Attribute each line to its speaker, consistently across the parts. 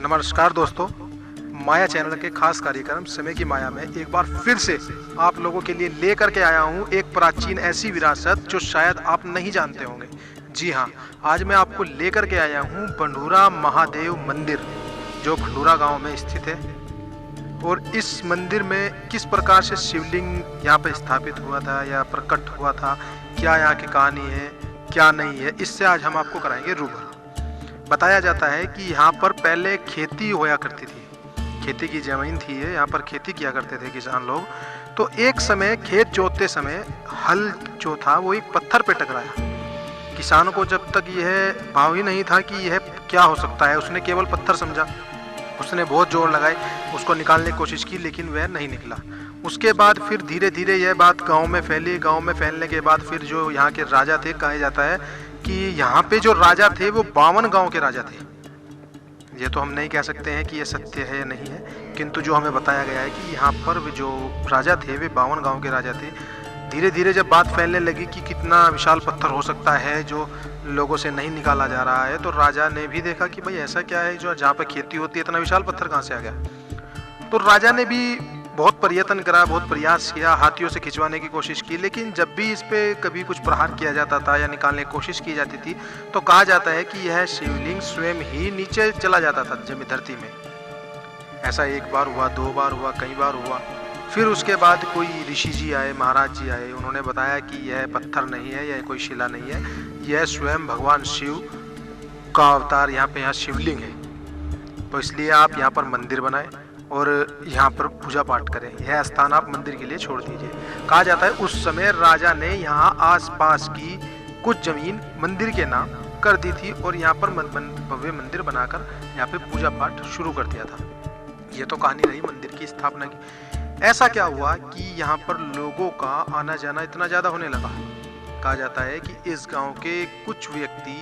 Speaker 1: नमस्कार दोस्तों, माया चैनल के खास कार्यक्रम समय की माया में एक बार फिर से आप लोगों के लिए लेकर के आया हूं एक प्राचीन ऐसी विरासत जो शायद आप नहीं जानते होंगे। जी हां, आज मैं आपको लेकर के आया हूं भंडूरा महादेव मंदिर, जो भंडूरा गांव में स्थित है। और इस मंदिर में किस प्रकार से शिवलिंग यहाँ पर स्थापित हुआ था या प्रकट हुआ था, क्या यहाँ की कहानी है, क्या नहीं है, इससे आज हम आपको कराएंगे रूबरू। बताया जाता है कि यहाँ पर पहले खेती होया करती थी, खेती की ज़मीन थी, यहाँ पर खेती किया करते थे किसान लोग। तो एक समय खेत जोतते समय हल जो था वो एक पत्थर पे टकराया। किसान को जब तक यह भाव ही नहीं था कि यह क्या हो सकता है, उसने केवल पत्थर समझा। उसने बहुत जोर लगाई, उसको निकालने की कोशिश की, लेकिन वह नहीं निकला। उसके बाद फिर धीरे धीरे यह बात गांव में फैली। गांव में फैलने के बाद फिर जो यहाँ के राजा थे, कहा जाता है कि यहाँ पे जो राजा थे वो 52 गांव के राजा थे। ये तो हम नहीं कह सकते हैं कि ये सत्य है या नहीं है, किंतु जो हमें बताया गया है कि यहाँ पर जो राजा थे वे 52 गांव के राजा थे। धीरे धीरे जब बात फैलने लगी कि कितना विशाल पत्थर हो सकता है जो लोगों से नहीं निकाला जा रहा है, तो राजा ने भी देखा कि भाई ऐसा क्या है जो जहाँ पर खेती होती है इतना विशाल पत्थर कहाँ से आ गया। तो राजा ने भी बहुत प्रयत्न करा, बहुत प्रयास किया, हाथियों से खिंचवाने की कोशिश की, लेकिन जब भी इस पे कभी कुछ प्रहार किया जाता था या निकालने की कोशिश की जाती थी तो कहा जाता है कि यह शिवलिंग स्वयं ही नीचे चला जाता था जमीन धरती में। ऐसा एक बार हुआ, 2 बार हुआ, कई बार हुआ। फिर उसके बाद कोई ऋषि जी आए, महाराज जी आए, उन्होंने बताया कि यह पत्थर नहीं है, यह कोई शिला नहीं है, यह स्वयं भगवान शिव का अवतार, यहाँ शिवलिंग है। तो इसलिए आप यहाँ पर मंदिर बनाएं और यहाँ पर पूजा पाठ करें। यह स्थान आप मंदिर के लिए छोड़ दीजिए। कहा जाता है उस समय राजा ने यहाँ आसपास की कुछ जमीन मंदिर के नाम कर दी थी और यहाँ पर भव्य मंदिर बनाकर यहाँ पे पूजा पाठ शुरू कर दिया था। ये तो कहानी रही मंदिर की स्थापना की। ऐसा क्या हुआ कि यहाँ पर लोगों का आना जाना इतना ज़्यादा होने लगा। कहा जाता है कि इस गाँव के कुछ व्यक्ति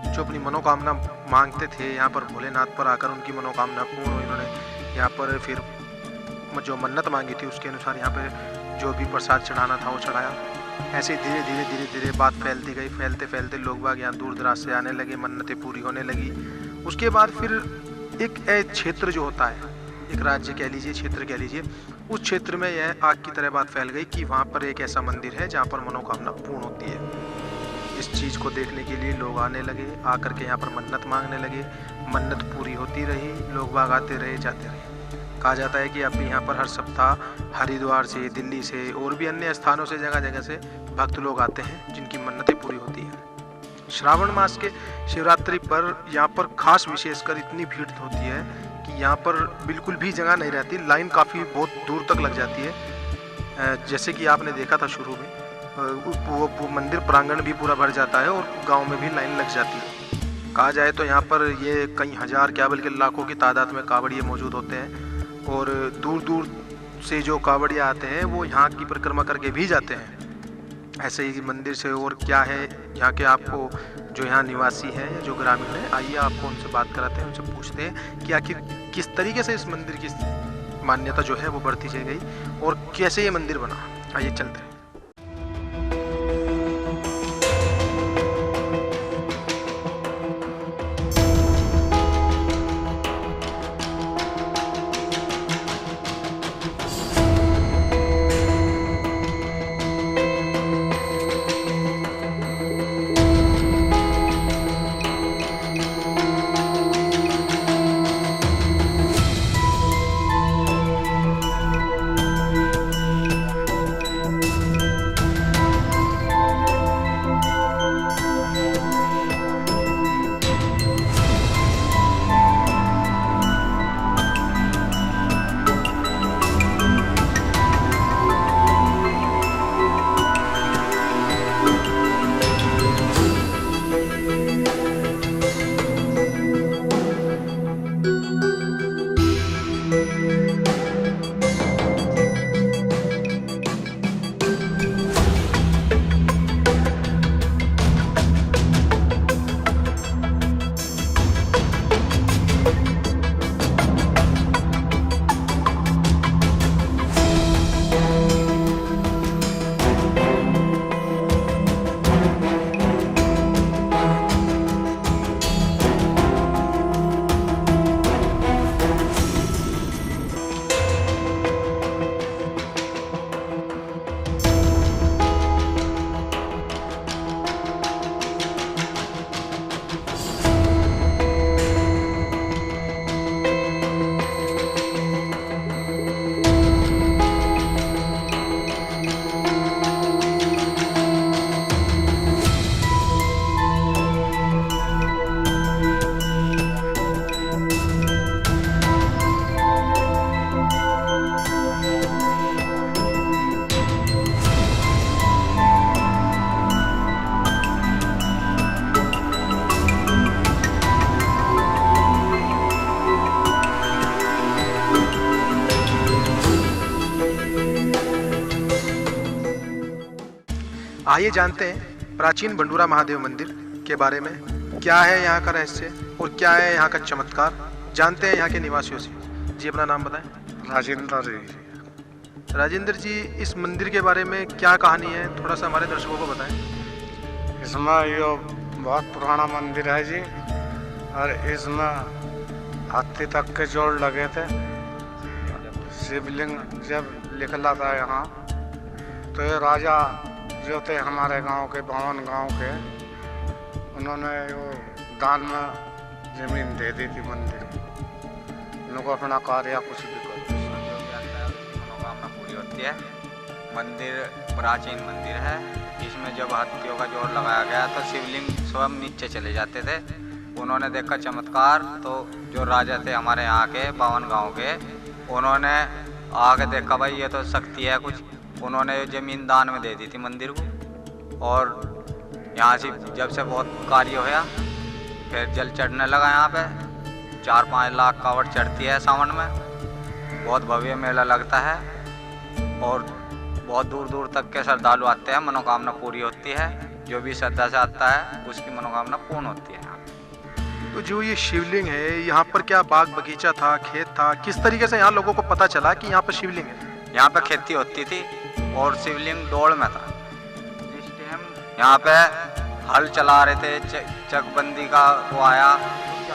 Speaker 1: जो अपनी मनोकामना मांगते थे, यहाँ पर भोलेनाथ पर आकर उनकी मनोकामना पूर्ण हुई। उन्होंने यहाँ पर फिर जो मन्नत मांगी थी उसके अनुसार यहाँ पर जो भी प्रसाद चढ़ाना था वो चढ़ाया। ऐसे धीरे धीरे धीरे धीरे बात फैलती गई। फैलते फैलते लोग बाग यहाँ दूर दराज से आने लगे, मन्नतें पूरी होने लगी। उसके बाद फिर एक क्षेत्र जो होता है, एक राज्य कह लीजिए, क्षेत्र कह लीजिए, उस क्षेत्र में यह आग की तरह बात फैल गई कि वहाँ पर एक ऐसा मंदिर है जहाँ पर मनोकामना पूर्ण होती है। इस चीज़ को देखने के लिए लोग आने लगे, आकर के यहाँ पर मन्नत मांगने लगे। मन्नत पूरी होती रही, लोग बाग आते रहे, जाते रहे। कहा जाता है कि अभी यहाँ पर हर सप्ताह हरिद्वार से, दिल्ली से और भी अन्य स्थानों से, जगह जगह से भक्त लोग आते हैं जिनकी मन्नतें पूरी होती हैं। श्रावण मास के शिवरात्रि पर यहाँ पर खास विशेषकर इतनी भीड़ होती है कि यहाँ पर बिल्कुल भी जगह नहीं रहती। लाइन काफ़ी बहुत दूर तक लग जाती है। जैसे कि आपने देखा था शुरू में, वो मंदिर प्रांगण भी पूरा भर जाता है और गांव में भी लाइन लग जाती है। कहा जाए तो यहाँ पर ये कई हजार, क्या बल्कि लाखों की तादाद में कावड़िए मौजूद होते हैं और दूर दूर से जो कावड़िया आते हैं वो यहाँ की परिक्रमा करके भी जाते हैं। ऐसे ही मंदिर से और क्या है यहाँ के, आपको जो यहाँ निवासी हैं, जो ग्रामीण हैं, आइए आपको उनसे बात कराते हैं, उनसे पूछते हैं कि आखिर किस तरीके से इस मंदिर की मान्यता जो है वो बढ़ती चली गई और कैसे ये मंदिर बना। आइए चलते हैं। आइए जानते हैं प्राचीन बंडूरा महादेव मंदिर के बारे में। क्या है यहाँ का रहस्य और क्या है यहाँ का चमत्कार, जानते हैं यहाँ के निवासियों से। जी अपना नाम बताएं।
Speaker 2: राजेंद्र जी।
Speaker 1: राजेंद्र जी, इस मंदिर के बारे में क्या कहानी है, थोड़ा सा हमारे दर्शकों को बताएं।
Speaker 2: इसमें यो बहुत पुराना मंदिर है जी, और इसमें हाथी तक के जोड़ लगे थे। शिवलिंग जब निकला था यहाँ, तो ये राजा जो थे हमारे गांव के, बावन गांव के, उन्होंने वो दान में जमीन दे दी थी मंदिर की। उनको अपना कार्य कुछ भी करो,
Speaker 3: मनोकामना पूरी होती है। मंदिर प्राचीन मंदिर है। इसमें जब हाथियों का जोड़ लगाया गया तो शिवलिंग स्वयं नीचे चले जाते थे। उन्होंने देखा चमत्कार, तो जो राजा थे हमारे यहाँ के, बावन गांव के, उन्होंने आके देखा भाई ये तो शक्ति है कुछ। उन्होंने ज़मीन दान में दे दी थी मंदिर को, और यहाँ से जब से बहुत कार्य होया, फिर जल चढ़ने लगा। यहाँ पे 4-5 लाख कावड़ चढ़ती है सावन में। बहुत भव्य मेला लगता है और बहुत दूर दूर तक के श्रद्धालु आते हैं, मनोकामना पूरी होती है। जो भी श्रद्धा से आता है उसकी मनोकामना पूर्ण होती है।
Speaker 1: तो जो ये शिवलिंग है, यहाँ पर क्या बाग बगीचा था, खेत था, किस तरीके से यहाँ लोगों को पता चला कि यहाँ पर शिवलिंग है?
Speaker 3: यहाँ पे खेती होती थी और शिवलिंग डोड़ में था। जिस टाइम यहाँ पे हल चला रहे थे, चकबंदी का वो आया,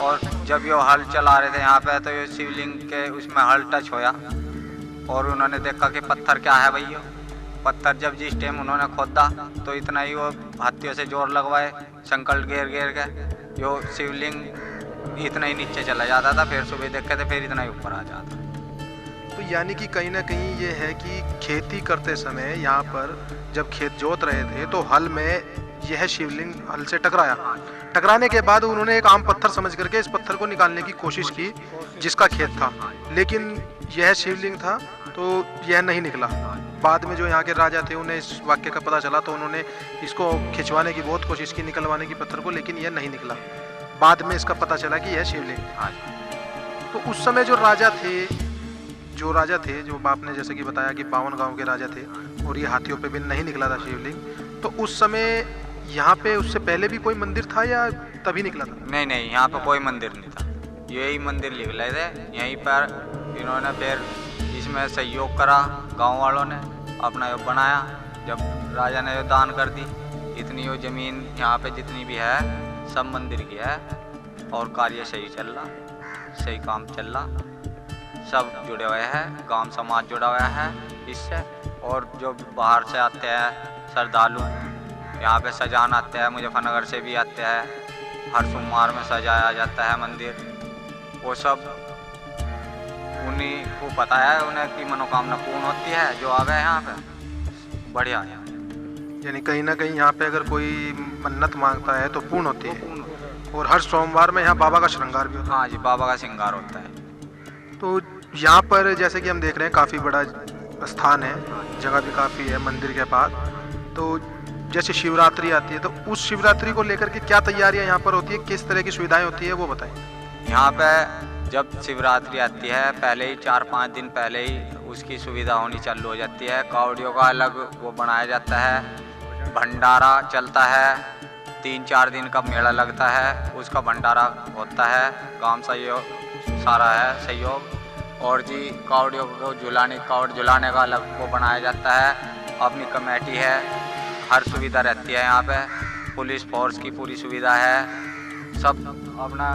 Speaker 3: और जब ये हल चला रहे थे यहाँ पे, तो ये शिवलिंग के उसमें हल टच होया, और उन्होंने देखा कि पत्थर क्या है भैया। पत्थर जब जिस टाइम उन्होंने खोदा, तो इतना ही वो हाथियों से जोर लगवाए, संकल्प घेर घेर के, जो शिवलिंग इतना ही नीचे चला जाता था। फिर सुबह देखते थे, फिर इतना ही ऊपर आ जाता।
Speaker 1: तो यानी कि कहीं ना कहीं ये है कि खेती करते समय यहाँ पर जब खेत जोत रहे थे, तो हल में यह शिवलिंग हल से टकराया। टकराने के बाद उन्होंने एक आम पत्थर समझ करके इस पत्थर को निकालने की कोशिश की जिसका खेत था, लेकिन यह शिवलिंग था तो यह नहीं निकला। बाद में जो यहाँ के राजा थे, उन्हें इस वाक्य का पता चला, तो उन्होंने इसको खिंचवाने की बहुत कोशिश की, निकलवाने की पत्थर को, लेकिन यह नहीं निकला। बाद में इसका पता चला कि यह शिवलिंग। तो उस समय जो राजा थे, जो बाप ने जैसे कि बताया कि 52 गांव के राजा थे, और ये हाथियों पे भी नहीं निकला था शिवलिंग, तो उस समय यहाँ पे उससे पहले भी कोई मंदिर था या तभी निकला था?
Speaker 3: नहीं, यहाँ पे कोई मंदिर नहीं था। यही मंदिर निकले थे। यहीं पर इन्होंने फिर इसमें सहयोग करा, गांव वालों ने अपना यो बनाया। जब राजा ने दान कर दी, इतनी वो ज़मीन यहाँ पे जितनी भी है सब मंदिर की है, और कार्य सही चल रहा, सही काम चल रहा। सब जुड़े हुए हैं, गांव समाज जुड़ा हुआ है इससे। और जो बाहर से आते हैं श्रद्धालु, यहाँ पे सजान आते हैं, मुजफ्फरनगर से भी आते हैं। हर सोमवार में सजाया जाता है मंदिर। वो सब उन्हीं को पता है, उन्हें की मनोकामना पूर्ण होती है जो आ गए यहाँ पे। बढ़िया है।
Speaker 1: यानी कहीं ना कहीं यहाँ पे अगर कोई मन्नत मांगता है तो पूर्ण होती है। और हर सोमवार में यहाँ बाबा का श्रृंगार भी होता है।
Speaker 3: हाँ जी, बाबा का श्रृंगार होता है।
Speaker 1: तो यहाँ पर जैसे कि हम देख रहे हैं काफ़ी बड़ा स्थान है, जगह भी काफ़ी है मंदिर के पास। तो जैसे शिवरात्रि आती है, तो उस शिवरात्रि को लेकर के क्या तैयारियाँ यहाँ पर होती है, किस तरह की सुविधाएं होती है, वो बताएं।
Speaker 3: यहाँ पे जब शिवरात्रि आती है, पहले ही 4-5 दिन पहले ही उसकी सुविधा होनी चालू हो जाती है। कावड़ियों का अलग वो बनाया जाता है, भंडारा चलता है, 3-4 दिन का मेला लगता है, उसका भंडारा होता है। गांव सहयोग सारा है सहयोग। और जी कावड़ियों को कावड़ झुलाने का अलग वो बनाया जाता है, अपनी कमेटी है। हर सुविधा रहती है यहाँ पे, पुलिस फोर्स की पूरी सुविधा है, सब अपना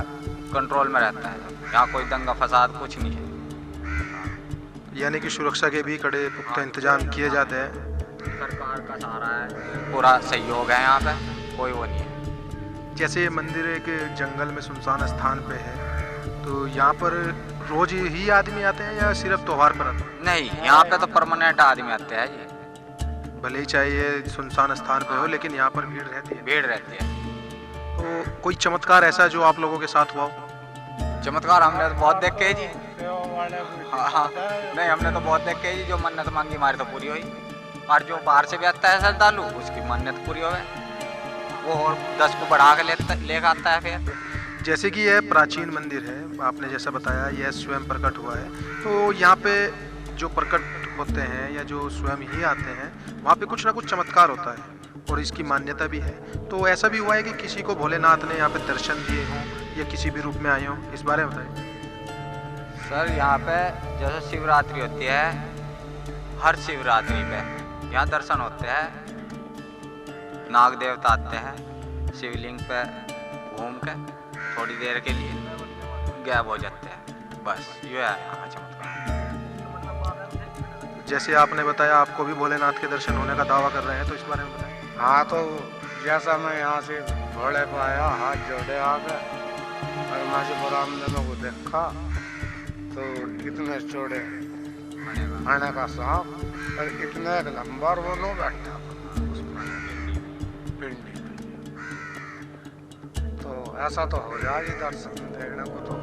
Speaker 3: कंट्रोल में रहता है। यहाँ कोई दंगा फसाद कुछ नहीं है।
Speaker 1: यानी कि सुरक्षा के भी कड़े पुख्ता इंतजाम किए जाते हैं।
Speaker 3: सरकार का सहारा है, पूरा सहयोग है यहाँ पे, कोई वो नहीं है।
Speaker 1: जैसे ये मंदिर एक जंगल में सुनसान स्थान पे है, तो यहाँ पर रोज ही आदमी आते हैं या सिर्फ त्योहार पर आते हैं?
Speaker 3: नहीं, यहाँ पे तो परमानेंट आदमी आते हैं जी।
Speaker 1: भले ही चाहिए सुनसान स्थान पे हो, लेकिन यहाँ पर भीड़ रहती है।
Speaker 3: भीड़ रहती है।
Speaker 1: तो कोई चमत्कार ऐसा जो आप लोगों के साथ हुआ हो?
Speaker 3: चमत्कार हमने तो बहुत देखे है जी। हाँ, नहीं हमने तो बहुत देखे है जी। जो मन्नत मांगी हमारी तो पूरी हुई, और जो बाहर से भी आता है श्रद्धालु, उसकी मन्नत पूरी होवे, वो और 10 को बढ़ा के लेकर आता है। फिर
Speaker 1: जैसे कि यह प्राचीन मंदिर है, आपने जैसा बताया यह स्वयं प्रकट हुआ है, तो यहाँ पे जो प्रकट होते हैं या जो स्वयं ही आते हैं, वहाँ पे कुछ ना कुछ चमत्कार होता है। और इसकी मान्यता भी है। तो ऐसा भी हुआ है कि किसी को भोलेनाथ ने यहाँ पे दर्शन दिए हों या किसी भी रूप में आए हों, इस बारे में बताइए।
Speaker 3: सर यहाँ पे जैसे शिवरात्रि होती है, हर शिवरात्रि पे यहाँ दर्शन होते हैं। नाग देवता आते हैं शिवलिंग पे, घूम के थोड़ी देर के लिए गायब हो जाते हैं। बस ये है यहाँ का चमत्कार।
Speaker 1: जैसे आपने बताया आपको भी भोलेनाथ के दर्शन होने का दावा कर रहे हैं, तो इस बारे में बताइए।
Speaker 2: हाँ, तो जैसा मैं यहाँ से घोड़े पर आया, हाथ जोड़े आगे और मैं से बरामदे को देखा तो इतने चौड़े खाने का सांप और इतने एक लंबा वो नो बैठा पिंडी। तो ऐसा तो हो जाए दर्शन देखने को। तो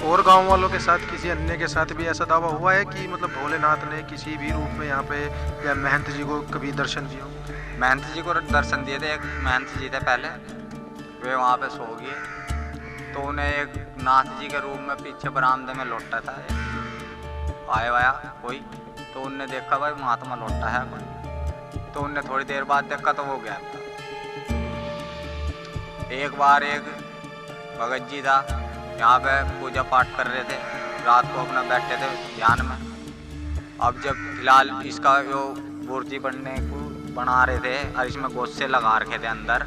Speaker 1: और गांव वालों के साथ, किसी अन्य के साथ भी ऐसा दावा हुआ है कि मतलब भोलेनाथ ने किसी भी रूप में यहाँ पे या महंत जी को कभी दर्शन दिया हो?
Speaker 3: महंत जी को दर्शन दिए थे। एक महंत जी थे पहले, वे वहाँ पे सो गए तो उन्हें एक नाथ जी के रूप में पीछे बरामदे में लौटा था। आया कोई तो उनने देखा भाई महात्मा लौटा है कोई, तो उनने थोड़ी देर बाद देखा तो वो गया था। एक बार एक भगत जी था यहाँ पे पूजा पाठ कर रहे थे, रात को अपना बैठे थे ध्यान में। अब जब फिलहाल इसका जो मूर्ति बनने को बना रहे थे और इसमें गोश्ते लगा रखे थे अंदर,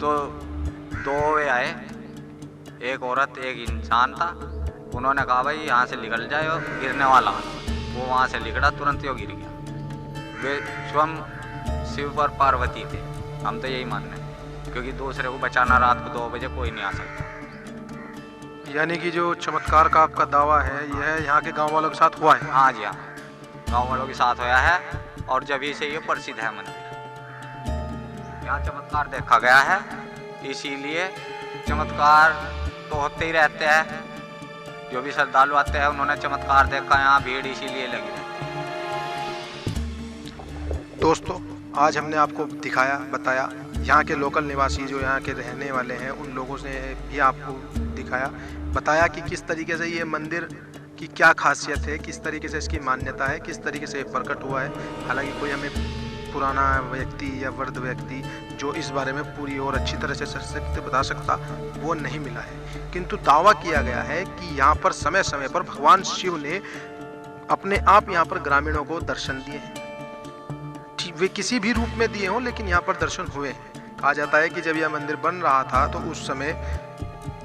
Speaker 3: तो दो वे आए, एक औरत एक इंसान था। उन्होंने कहा भाई यहाँ से निकल जाए, और गिरने वाला। वो वहाँ से निकला, तुरंत ही गिर गया। वे स्वयं शिव और पार्वती थे, हम तो यही मानते हैं, क्योंकि दूसरे को बचाना रात को 2 बजे कोई नहीं आ सकता।
Speaker 1: यानी कि जो चमत्कार का आपका दावा है यह यहाँ के गांव वालों के साथ हुआ है?
Speaker 3: हाँ जी हाँ, गाँव वालों के साथ होया है और जब से ये प्रसिद्ध है मंदिर। यहाँ चमत्कार देखा गया है, इसीलिए चमत्कार तो होते ही रहते हैं। जो भी श्रद्धालु आते हैं उन्होंने चमत्कार देखा, यहाँ भीड़ इसीलिए लगी रहती है।
Speaker 1: दोस्तों, आज हमने आपको दिखाया, बताया, यहाँ के लोकल निवासी जो यहाँ के रहने वाले हैं उन लोगों से भी आपको दिखाया, बताया कि किस तरीके से ये मंदिर की क्या खासियत है, किस तरीके से इसकी मान्यता है, किस तरीके से प्रकट हुआ है। हालांकि कोई हमें पुराना व्यक्ति या वृद्ध व्यक्ति जो इस बारे में पूरी और अच्छी तरह से सशक्त बता सकता वो नहीं मिला है, किंतु दावा किया गया है कि यहाँ पर समय समय पर भगवान शिव ने अपने आप यहाँ पर ग्रामीणों को दर्शन दिए हैं। वे किसी भी रूप में दिए हों, लेकिन यहाँ पर दर्शन हुए हैं। कहा जाता है कि जब यह मंदिर बन रहा था तो उस समय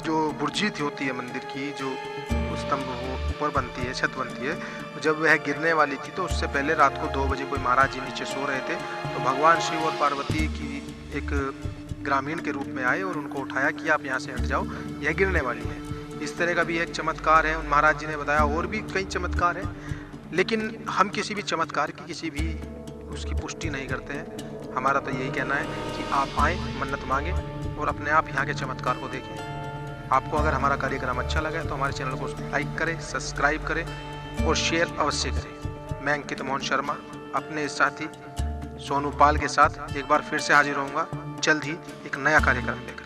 Speaker 1: जो बुर्जी होती है मंदिर की, जो स्तंभ वो ऊपर बनती है, छत बनती है, जब वह गिरने वाली थी तो उससे पहले रात को 2 बजे कोई महाराज जी नीचे सो रहे थे, तो भगवान शिव और पार्वती की एक ग्रामीण के रूप में आए और उनको उठाया कि आप यहाँ से हट जाओ, यह गिरने वाली है। इस तरह का भी एक चमत्कार है, उन महाराज जी ने बताया। और भी कई चमत्कार हैं, लेकिन हम किसी भी चमत्कार की किसी भी उसकी पुष्टि नहीं करते हैं। हमारा तो यही कहना है कि आप आएँ, मन्नत मांगें और अपने आप यहाँ के चमत्कार को देखें। आपको अगर हमारा कार्यक्रम अच्छा लगा तो हमारे चैनल को लाइक करें, सब्सक्राइब करें और शेयर अवश्य करें। मैं अंकित मोहन शर्मा अपने साथी सोनू पाल के साथ एक बार फिर से हाजिर होऊंगा जल्द ही एक नया कार्यक्रम लेकर।